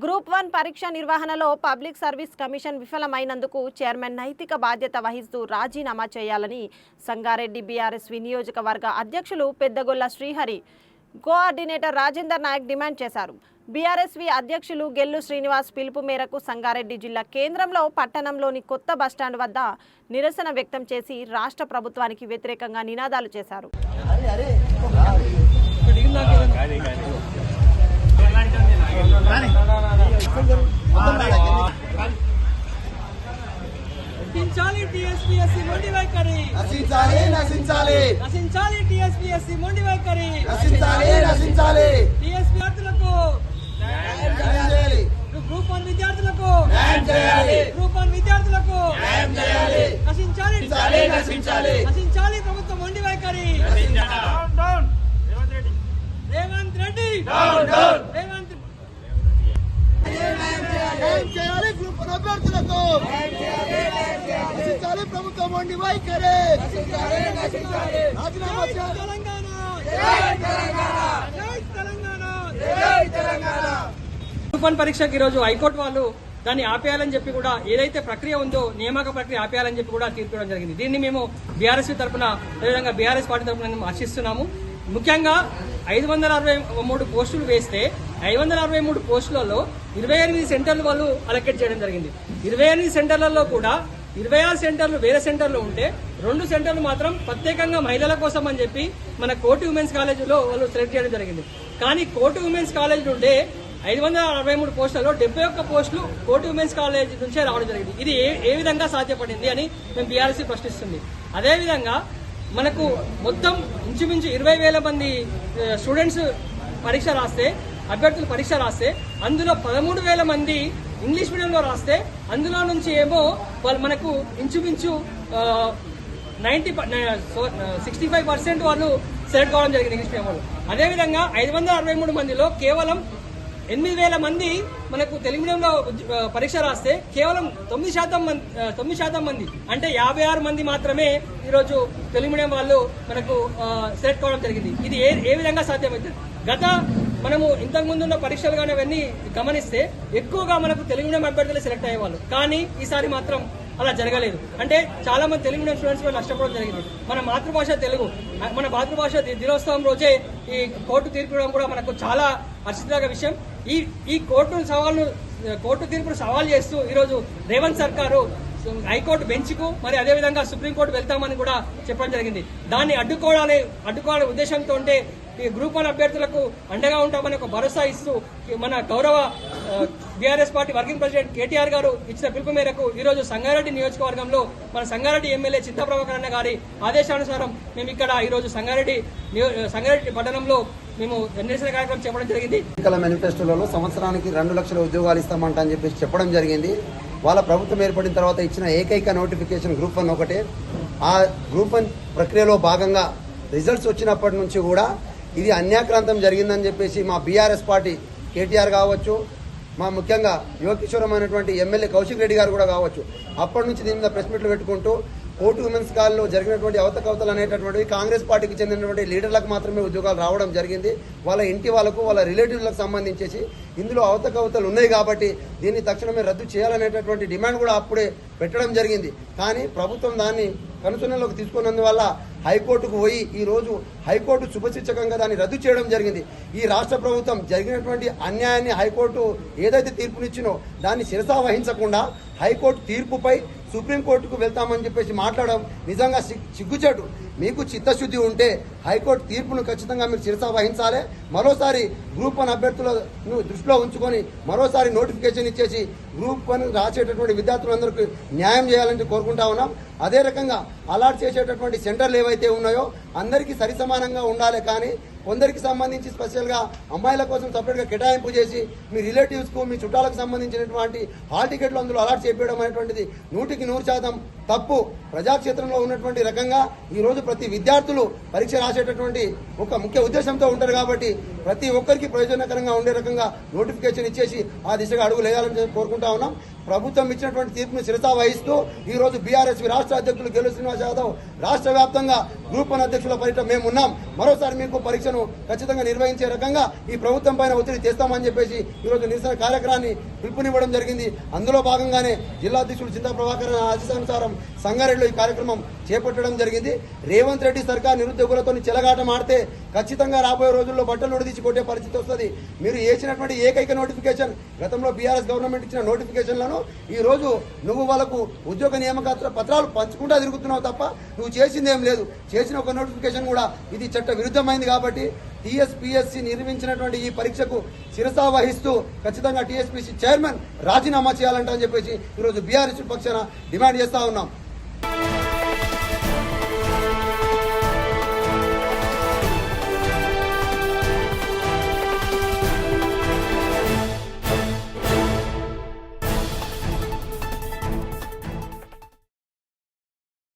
Group 1 పరీక్ష నిర్వహణలో public service commission విఫలమైనందుకు chairman నైతిక బాధ్యత వహిస్తూ రాజీనామా చేయాలని సంగారెడ్డి బీఆర్ఎస్ నియోజకవర్గ అధ్యక్షులు పెద్దగొల్ల శ్రీహరి కోఆర్డినేటర్ రాజేందర్ నాయక్ డిమాండ్ చేశారు. బీఆర్ఎస్వి అధ్యక్షులు గెల్లు శ్రీనివాస్ పిలుపు మేరకు సంగారెడ్డి జిల్లా కేంద్రంలో పట్టణంలోని కొత్త బస్టాండ్ వద్ద నిరసన వ్యక్తం చేసి రాష్ట్ర ప్రభుత్వానికి వ్యతిరేకంగా నినాదాలు చేశారు. నశించాలి టీఎస్పీఎస్సీ మొండి వైఖరి, నశించాలి నశించాలి నశించాలి టీఎస్పీఎస్సీ మొండి వైఖరి, నశించాలి నశించాలి టీఎస్ విద్యార్థులకు న్యాయం చేయాలి, గ్రూప్ 1 విద్యార్థులకు న్యాయం చేయాలి, గ్రూప్ 1 విద్యార్థులకు న్యాయం చేయాలి, నశించాలి నశించాలి నశించాలి నశించాలి ప్రభుత్వ మొండి వైఖరి. రేవంత్ రెడ్డి రేవంత్ న్యాయం చేయాలి, గ్రూప్ 1 అభ్యర్థులకు నశించాలి, ప్రభుత్వం మొండి వైఖరి, రాజీనామా చేయాలి. తెలంగాణ గ్రూప్ 1 పరీక్షకి ఈరోజు హైకోర్టు వాళ్ళు దాన్ని ఆపేయాలని చెప్పి కూడా ఏదైతే ప్రక్రియ ఉందో నియామక ప్రక్రియ ఆపేయాలని చెప్పి కూడా తీర్పు ఇవ్వడం జరిగింది. దీన్ని మేము బీఆర్ఎస్ తరఫున అదేవిధంగా బీఆర్ఎస్ పార్టీ తరఫున మేము హర్షిస్తున్నాము. ముఖ్యంగా 563 పోస్టులు వేస్తే 563 పోస్టులలో 28 సెంటర్లు వాళ్ళు అలొకేట్ చేయడం జరిగింది. 28 సెంటర్లలో కూడా 26 సెంటర్లు వేరే సెంటర్లు ఉంటే 2 సెంటర్లు మాత్రం ప్రత్యేకంగా మహిళల కోసం అని చెప్పి మన కోటి ఉమెన్స్ కాలేజీలో వాళ్ళు సెలెక్ట్ చేయడం జరిగింది. కానీ కోటి ఉమెన్స్ కాలేజ్ నుండే 563 పోస్టులలో 71 పోస్టులు కోటి ఉమెన్స్ కాలేజ్ నుంచే రావడం జరిగింది. ఇది ఏ విధంగా సాధ్యపడింది అని మేము బీఆర్ఎస్ ప్రశ్నిస్తుంది. అదేవిధంగా మనకు మొత్తం ఇంచుమించు 20,000 మంది స్టూడెంట్స్ పరీక్ష రాస్తే అభ్యర్థులు పరీక్ష రాస్తే అందులో 13,000 మంది ఇంగ్లీష్ మీడియంలో రాస్తే అందులో నుంచి ఏమో వాళ్ళు మనకు ఇంచుమించు 65% వాళ్ళు సెలెక్ట్ కావడం జరిగింది ఇంగ్లీష్ మీడియం వాళ్ళు. అదేవిధంగా 563 మందిలో కేవలం 8,000 మంది మనకు తెలుగు మీడియంలో పరీక్ష రాస్తే కేవలం 9% మంది అంటే 56 మంది మాత్రమే ఈరోజు తెలుగు మీడియం వాళ్ళు మనకు సెలెక్ట్ కావడం జరిగింది. ఇది ఏ విధంగా సాధ్యమవుతుంది? గత మనము ఇంతకు ముందు ఉన్న పరీక్షలు కానీ అవన్నీ గమనిస్తే ఎక్కువగా మనకు తెలుగు మీడియం అభ్యర్థులు సెలెక్ట్ అయ్యేవాళ్ళు. కానీ ఈసారి మాత్రం అలా జరగలేదు. అంటే చాలా మంది తెలుగు మీడియం స్టూడెంట్స్ కూడా నష్టపోవడం జరిగింది. మన మాతృభాష తెలుగు, మన మాతృభాష దినోత్సవం రోజే ఈ కోర్టు తీర్పు ఇవ్వడం కూడా మనకు చాలా హర్షించదగ్గ విషయం. ఈ కోర్టు తీర్పును సవాల్ చేస్తూ ఈరోజు రేవంత్ సర్కారు హైకోర్టు బెంచ్కు మరి అదేవిధంగా సుప్రీంకోర్టు వెళ్తామని కూడా చెప్పడం జరిగింది. దాన్ని అడ్డుకోవాలనే ఉద్దేశంతో ఉంటే ఈ గ్రూప్ 1 అభ్యర్థులకు అండగా ఉంటామని ఒక భరోసా ఇస్తూ మన గౌరవ BRS party working president KTR గారు ఇచ్చిన పిలుపు మేరకు ఈరోజు సంగారెడ్డి నియోజకవర్గంలో మన సంగారెడ్డి ఎమ్మెల్యే చింతా ప్రభాకర్ అన్న గారి ఆదేశానుసారం మేము ఇక్కడ ఈరోజు సంగారెడ్డి పట్టణంలో మేము నిరసన కార్యక్రమం చెప్పడం జరిగింది. ఎన్నికల మేనిఫెస్టోలో సంవత్సరానికి 2 లక్షల ఉద్యోగాలు ఇస్తామంట అని చెప్పేసి చెప్పడం జరిగింది. వాళ్ళ ప్రభుత్వం ఏర్పడిన తర్వాత ఇచ్చిన ఏకైక నోటిఫికేషన్ గ్రూప్ 1 ఒకటే. ఆ గ్రూప్ 1 ప్రక్రియలో భాగంగా రిజల్ట్స్ వచ్చినప్పటి నుంచి కూడా ఇది అన్యాక్రాంతం జరిగిందని చెప్పేసి మా బీఆర్ఎస్ పార్టీ కేటీఆర్ కావచ్చు, మా ముఖ్యంగా యువకిషోరమైనటువంటి ఎమ్మెల్యే కౌశిక్ రెడ్డి గారు కూడా కావచ్చు, అప్పటి నుంచి దీని మీద ప్రెస్ మీట్లు పెట్టుకుంటూ కోర్టు ఉమెన్స్ కాల్లో జరిగినటువంటి అవతకవతలు అనేటటువంటివి కాంగ్రెస్ పార్టీకి చెందినటువంటి లీడర్లకు మాత్రమే ఉద్యోగాలు రావడం జరిగింది. వాళ్ళ ఇంటి వాళ్ళకు వాళ్ళ రిలేటివ్లకు సంబంధించేసి ఇందులో అవతకవతలు ఉన్నాయి కాబట్టి దీన్ని తక్షణమే రద్దు చేయాలనేటటువంటి డిమాండ్ కూడా అప్పుడే పెట్టడం జరిగింది. కానీ ప్రభుత్వం దాన్ని కనుసన్నలోకి తీసుకున్నందువల్ల హైకోర్టుకు పోయి ఈరోజు హైకోర్టు శుభశిక్షకంగా దాన్ని రద్దు చేయడం జరిగింది. ఈ రాష్ట్ర ప్రభుత్వం జరిగినటువంటి అన్యాయాన్ని హైకోర్టు ఏదైతే తీర్పునిచ్చినో దాన్ని శిరసా వహించకుండా హైకోర్టు తీర్పుపై సుప్రీంకోర్టుకు వెళ్తామని చెప్పేసి మాట్లాడడం నిజంగా సిగ్గుచేటు. మీకు చిత్తశుద్ధి ఉంటే హైకోర్టు తీర్పును ఖచ్చితంగా మీరు శిరసా వహించాలి. మరోసారి గ్రూప్ 1 అభ్యర్థులను దృష్టిలో ఉంచుకొని మరోసారి నోటిఫికేషన్ ఇచ్చేసి గ్రూప్ 1 రాసేటటువంటి విద్యార్థులందరికీ న్యాయం చేయాలని కోరుకుంటా ఉన్నాం. అదే రకంగా అలాట్ చేసేటటువంటి సెంటర్లు ఏవైతే ఉన్నాయో అందరికీ సరిసమానంగా ఉండాలి. కానీ కొందరికి సంబంధించి స్పెషల్గా అమ్మాయిల కోసం సపరేట్గా కేటాయింపు చేసి మీ రిలేటివ్స్కు మీ చుట్టాలకు సంబంధించినటువంటి హాల్ టికెట్లు అందులో అలాట్ చేయడం అనేటువంటిది 100% తప్పు. ప్రజాక్షేత్రంలో ఉన్నటువంటి రకంగా ఈరోజు ప్రతి విద్యార్థులు పరీక్ష రాసేటటువంటి ఒక ముఖ్య ఉద్దేశంతో ఉంటారు కాబట్టి ప్రతి ఒక్కరికి ప్రయోజనకరంగా ఉండే రకంగా నోటిఫికేషన్ ఇచ్చేసి ఆ దిశగా అడుగులు వేయాలని కోరుకుంటా ఉన్నాం. ప్రభుత్వం ఇచ్చినటువంటి తీర్పును శిరసా వహిస్తూ ఈ రోజు బీఆర్ఎస్ రాష్ట్ర అధ్యక్షులు గెల్లు శ్రీనివాస్ యాదవ్ రాష్ట్ర వ్యాప్తంగా గ్రూప్ 1 అధ్యక్షుల పర్యటన మేము ఉన్నాం. మరోసారి మీకు పరీక్ష పరీక్షను ఖచ్చితంగా నిర్వహించే రకంగా ఈ ప్రభుత్వం పైన ఒత్తిడి తెస్తామని చెప్పేసి ఈరోజు నిరసన కార్యక్రమాన్ని పిలుపునివ్వడం జరిగింది. అందులో భాగంగానే జిల్లా అధ్యక్షుడు చింతా ప్రభాకర్ ఆదేశానుసారం సంగారెడ్డిలో ఈ కార్యక్రమం చేపట్టడం జరిగింది. రేవంత్ రెడ్డి సర్కార్ నిరుద్యోగులతో చెలగాట మాడితే ఖచ్చితంగా రాబోయే రోజుల్లో బట్టలు ఉడిదీసి కొట్టే పరిస్థితి వస్తుంది. మీరు వేసినటువంటి ఏకైక నోటిఫికేషన్ గతంలో బీఆర్ఎస్ గవర్నమెంట్ ఇచ్చిన నోటిఫికేషన్లను ఈ రోజు నువ్వు వాళ్ళకు ఉద్యోగ నియామక పత్రాలు పంచుకుంటా తిరుగుతున్నావు తప్ప నువ్వు చేసిందేం లేదు. చేసిన ఒక నోటిఫికేషన్ కూడా ఇది చట్ట విరుద్ధమైంది. కాబట్టి టీఎస్పీఎస్సీ నిర్మించినటువంటి ఈ పరీక్షకు శిరసా వహిస్తూ ఖచ్చితంగా టీఎస్పీఎస్సీ చైర్మన్ రాజీనామా చేయాలంట అని చెప్పేసి ఈరోజు బీఆర్ఎస్ పక్షాన డిమాండ్ చేస్తా ఉన్నాం.